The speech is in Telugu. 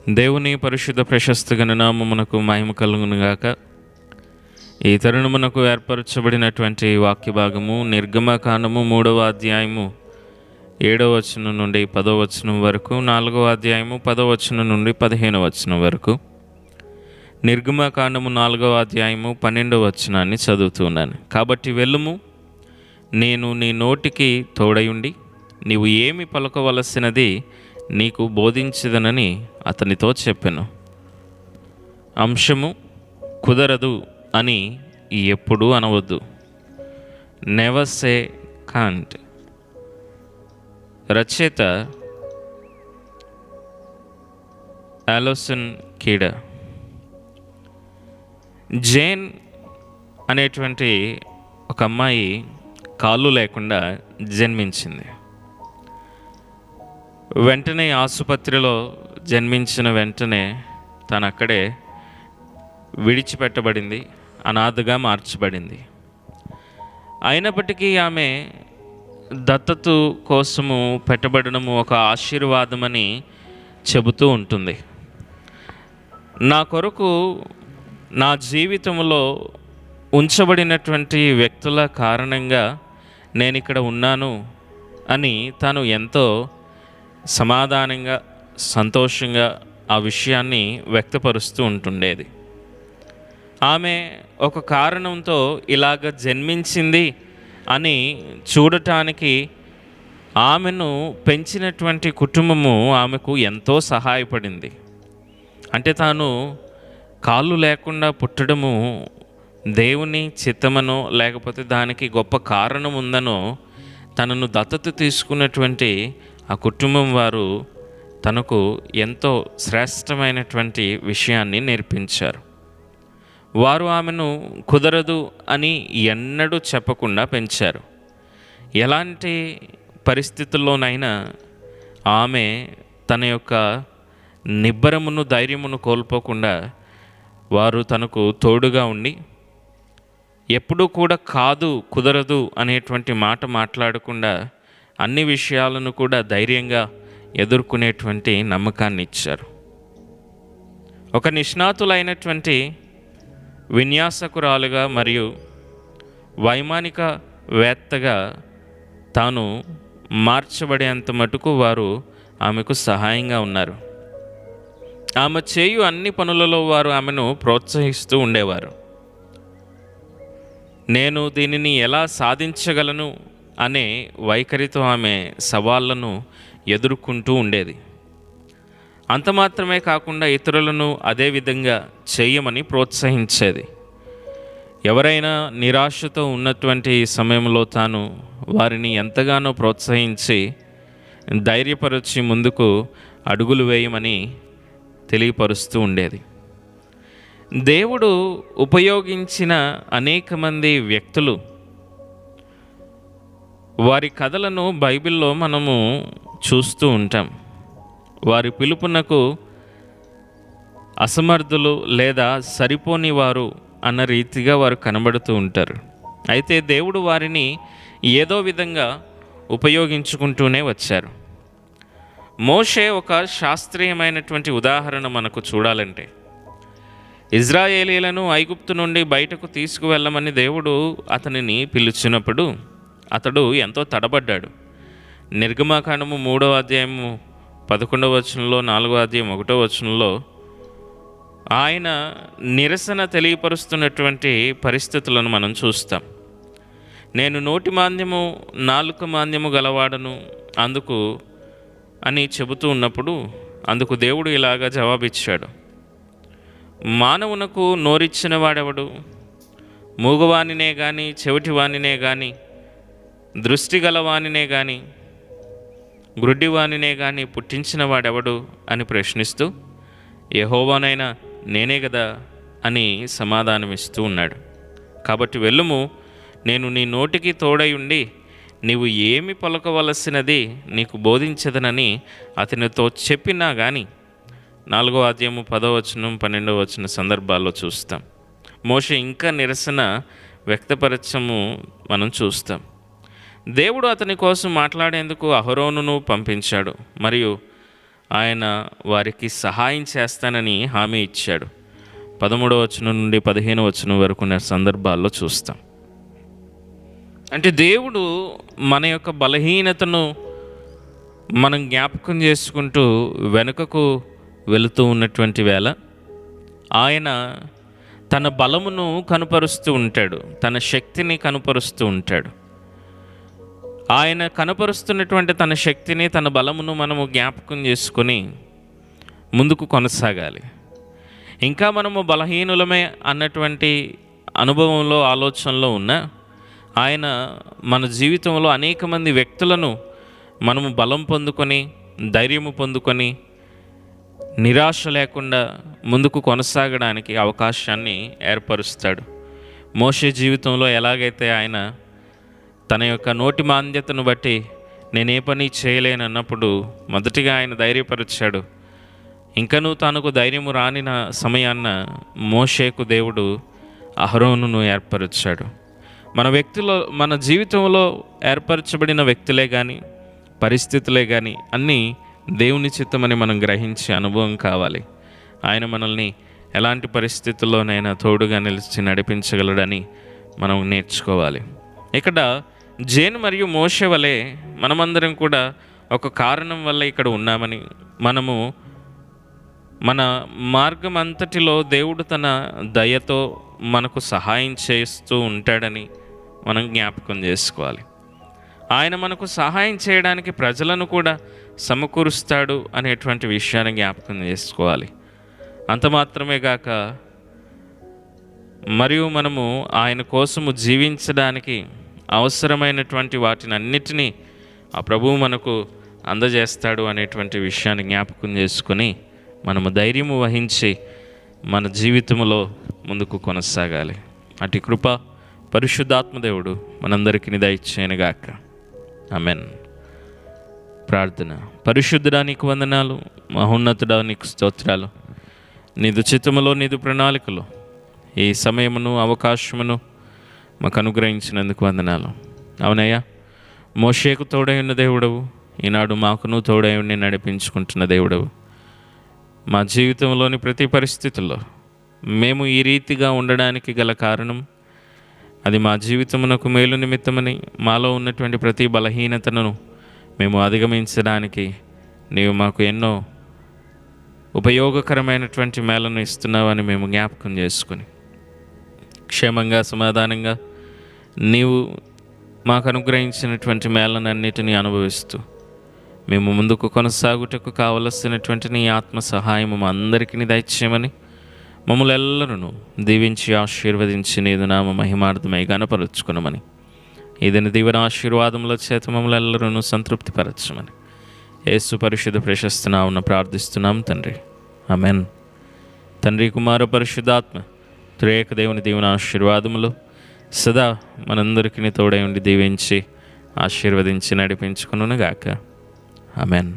దేవుని పరిశుద్ధ ప్రశస్త గణనామమునకు మహిమ కలుగునుగాక. ఈ తరుణమునకు ఏర్పరచబడినటువంటి వాక్య భాగము నిర్గమకాండము 3వ అధ్యాయము 7వ వచనం నుండి 10వ వచనం వరకు, 4వ అధ్యాయము 10వ వచనం నుండి 15వ వచనం వరకు. నిర్గమకాండము 4వ అధ్యాయము 12వ వచనాన్ని చదువుతున్నాను. కాబట్టి వెళ్ళుము, నేను నీ నోటికి తోడయుండి నీవు ఏమి పలకవలసినది నీకు బోధించదనని అతనితో చెప్పెను. అంశము కుదరదు అని ఎప్పుడూ అనవద్దు. Never say can't. రచయిత ఆలోసన్ కీడ. జేన్ అనేటువంటి ఒక అమ్మాయి కాళ్ళు లేకుండా జన్మించింది. వెంటనే ఆసుపత్రిలో జన్మించిన వెంటనే తను అక్కడే విడిచిపెట్టబడింది, అనాథగా మార్చబడింది. అయినప్పటికీ ఆమె దత్తత కోసము పెట్టబడము ఒక ఆశీర్వాదమని చెబుతూ ఉంటుంది. నా కొరకు నా జీవితంలో ఉంచబడినటువంటి వ్యక్తుల కారణంగా నేను ఇక్కడ ఉన్నాను అని తాను ఎంతో సమాధానంగా, సంతోషంగా ఆ విషయాన్ని వ్యక్తపరుస్తూ ఉంటుండేది. ఆమె ఒక కారణంతో ఇలాగ జన్మించింది అని చూడటానికి ఆమెను పెంచినటువంటి కుటుంబము ఆమెకు ఎంతో సహాయపడింది. అంటే తాను కాళ్ళు లేకుండా పుట్టడము దేవుని చిత్తమనో లేకపోతే దానికి గొప్ప కారణం ఉందనో తనను దత్తత తీసుకున్నటువంటి ఆ కుటుంబం వారు తనకు ఎంతో శ్రేష్టమైనటువంటి విషయాన్ని నేర్పించారు. వారు ఆమెను కుదరదు అని ఎన్నడూ చెప్పకుండా పెంచారు. ఎలాంటి పరిస్థితుల్లోనైనా ఆమె తన యొక్క నిబ్బరమును, ధైర్యమును కోల్పోకుండా వారు తనకు తోడుగా ఉండి ఎప్పుడూ కూడా కాదు, కుదరదు అనేటువంటి మాట మాట్లాడకుండా అన్ని విషయాలను కూడా ధైర్యంగా ఎదుర్కొనేటువంటి నమ్మకాన్ని ఇచ్చారు. ఒక నిష్ణాతులైనటువంటి విన్యాసకురాలుగా మరియు వైమానిక వేత్తగా తాను మార్చబడేంత మటుకు వారు ఆమెకు సహాయంగా ఉన్నారు. ఆమె చేయు అన్ని పనులలో వారు ఆమెను ప్రోత్సహిస్తూ ఉండేవారు. నేను దీనిని ఎలా సాధించగలను అనే వైఖరితో ఆమె సవాళ్లను ఎదుర్కొంటూ ఉండేది. అంత మాత్రమే కాకుండా ఇతరులను అదే విధంగా చేయమని ప్రోత్సహించేది. ఎవరైనా నిరాశతో ఉన్నటువంటి సమయంలో తాను వారిని ఎంతగానో ప్రోత్సహించి ధైర్యపరిచి ముందుకు అడుగులు వేయమని తెలియపరుస్తూ ఉండేది. దేవుడు ఉపయోగించిన అనేక మంది వ్యక్తులు వారి కథలను బైబిల్లో మనము చూస్తూ ఉంటాం. వారి పిలుపునకు అసమర్థులు లేదా సరిపోని వారు అన్న రీతిగా వారు కనబడుతూ ఉంటారు. అయితే దేవుడు వారిని ఏదో విధంగా ఉపయోగించుకుంటూనే వచ్చారు. మోషే ఒక శాస్త్రీయమైనటువంటి ఉదాహరణ మనకు చూడాలంటే, ఇజ్రాయేలీలను ఐగుప్తు నుండి బయటకు తీసుకువెళ్ళమని దేవుడు అతనిని పిలిచినప్పుడు అతడు ఎంతో తడబడ్డాడు. నిర్గమకాండము 3వ అధ్యాయము 11వ వచనంలో, 4వ అధ్యాయం 1వ వచనంలో ఆయన నిరసన తెలియపరుస్తున్నటువంటి పరిస్థితులను మనం చూస్తాం. నేను నోటి మాంద్యము, నాలుక మాంద్యము గలవాడను అందుకు అని చెబుతూ ఉన్నప్పుడు అందుకు దేవుడు ఇలాగా జవాబిచ్చాడు. మానవునకు నోరిచ్చిన వాడెవడు? మూగవానినే కానీ, చెవిటివానినే కానీ, దృష్టి గలవానినే కానీ, గ్రుడ్డివానినే కానీ పుట్టించిన వాడెవడు అని ప్రశ్నిస్తూ యెహోవానైనా నేనే కదా అని సమాధానమిస్తూ ఉన్నాడు. కాబట్టి వెళ్ళుము, నేను నీ నోటికి తోడై ఉండి నీవు ఏమి పలకవలసినది నీకు బోధించదనని అతనితో చెప్పినా కానీ 4వ అధ్యాయము 10వ వచనం 12వ వచన సందర్భాల్లో చూస్తాం. మోషే ఇంకా నిరసన వ్యక్తపరచము మనం చూస్తాం. దేవుడు అతని కోసం మాట్లాడేందుకు అహరోనును పంపించాడు. మరియు ఆయన వారికి సహాయం చేస్తానని హామీ ఇచ్చాడు. 13వ వచనం నుండి 15వ వచనం వరకు ఉన్న సందర్భాల్లో చూస్తాం. అంటే దేవుడు మన యొక్క బలహీనతను మనం జ్ఞాపకం చేసుకుంటూ వెనుకకు వెళుతూ ఉన్నటువంటి వేళ ఆయన తన బలమును కనుపరుస్తూ ఉంటాడు, తన శక్తిని కనుపరుస్తూ ఉంటాడు. ఆయన కనపరుస్తున్నటువంటి తన శక్తిని, తన బలమును మనము జ్ఞాపకం చేసుకొని ముందుకు కొనసాగాలి. ఇంకా మనము బలహీనులమే అన్నటువంటి అనుభవంలో, ఆలోచనలో ఉన్న ఆయన మన జీవితంలో అనేక మంది వ్యక్తులను మనము బలం పొందుకొని, ధైర్యము పొందుకొని, నిరాశ లేకుండా ముందుకు కొనసాగడానికి అవకాశాన్ని ఏర్పరుస్తాడు. మోషే జీవితంలో ఎలాగైతే ఆయన తన యొక్క నోటి మాంద్యతను బట్టి నేనే పని చేయలేనన్నప్పుడు మొదటిగా ఆయన ధైర్యపరిచాడు. ఇంకనూ తనకు ధైర్యము రానిన సమయాన్న మోషేకు దేవుడు అహరోనును ఏర్పరిచాడు. మన జీవితంలో ఏర్పరచబడిన వ్యక్తులే కానీ, పరిస్థితులే కానీ అన్నీ దేవుని చిత్తమని మనం గ్రహించే అనుభవం కావాలి. ఆయన మనల్ని ఎలాంటి పరిస్థితుల్లోనైనా తోడుగా నిలిచి నడిపించగలడని మనం నేర్చుకోవాలి. ఇక్కడ జేన్ మరియు మోషే వలె మనమందరం కూడా ఒక కారణం వల్ల ఇక్కడ ఉన్నామని, మనము మన మార్గం అంతటిలో దేవుడు తన దయతో మనకు సహాయం చేస్తూ ఉంటాడని మనం జ్ఞాపకం చేసుకోవాలి. ఆయన మనకు సహాయం చేయడానికి ప్రజలను కూడా సమకూరుస్తాడు అనేటువంటి విషయాన్ని జ్ఞాపకం చేసుకోవాలి. అంత మాత్రమే గాక మరియు మనము ఆయన కోసము జీవించడానికి అవసరమైనటువంటి వాటిని అన్నిటినీ ఆ ప్రభువు మనకు అందజేస్తాడు అనేటువంటి విషయాన్ని జ్ఞాపకం చేసుకొని మనము ధైర్యము వహించి మన జీవితంలో ముందుకు కొనసాగాలి. అటు కృప పరిశుద్ధాత్మదేవుడు మనందరికీ దయచేయనుగాక. ఆమెన్. ప్రార్థన. పరిశుద్ధుడా నీకు వందనాలు, మహోన్నతుడా నీకు స్తోత్రాలు. నీదు చిత్తములో, నీదు ప్రణాళికలో ఈ సమయమును, అవకాశమును మాకు అనుగ్రహించినందుకు వందనాలు. అవునయ్యా, మోషేకు తోడై ఉన్న దేవుడవు, ఈనాడు మాకును తోడై ఉండి నడిపించుకుంటున్న దేవుడవు. మా జీవితంలోని ప్రతి పరిస్థితుల్లో మేము ఈ రీతిగా ఉండడానికి గల కారణం, అది మా జీవితమునకు మేలు నిమిత్తమని, మాలో ఉన్నటువంటి ప్రతి బలహీనతను మేము అధిగమించడానికి నీవు మాకు ఎన్నో ఉపయోగకరమైనటువంటి మేళను ఇస్తున్నావని మేము జ్ఞాపకం చేసుకుని క్షేమంగా, సమాధానంగా నీవు మాకు అనుగ్రహించినటువంటి మేళనన్నిటినీ అనుభవిస్తూ మేము ముందుకు కొనసాగుటకు కావలసినటువంటి నీ ఆత్మ సహాయము మా అందరికీ దయచేయమని మమ్మల్ని ఎల్లరూ దీవించి ఆశీర్వదించి నీదు నామ మహిమార్థమై గణపరుచుకునమని, ఇదని దీవెన ఆశీర్వాదముల చేత మమ్మల్ని ఎల్లరూ సంతృప్తిపరచమని యేసు పరిశుద్ధ ప్రశస్త నామమున ప్రార్థిస్తున్నాం తండ్రి. ఆమెన్. తండ్రి, కుమార పరిశుద్ధాత్మ త్రియేక దేవుని దీవెన ఆశీర్వాదములు సదా మనందరికీ తోడై ఉండి దీవించి ఆశీర్వదించి నడిపించుకునుగాక. ఆమెన్.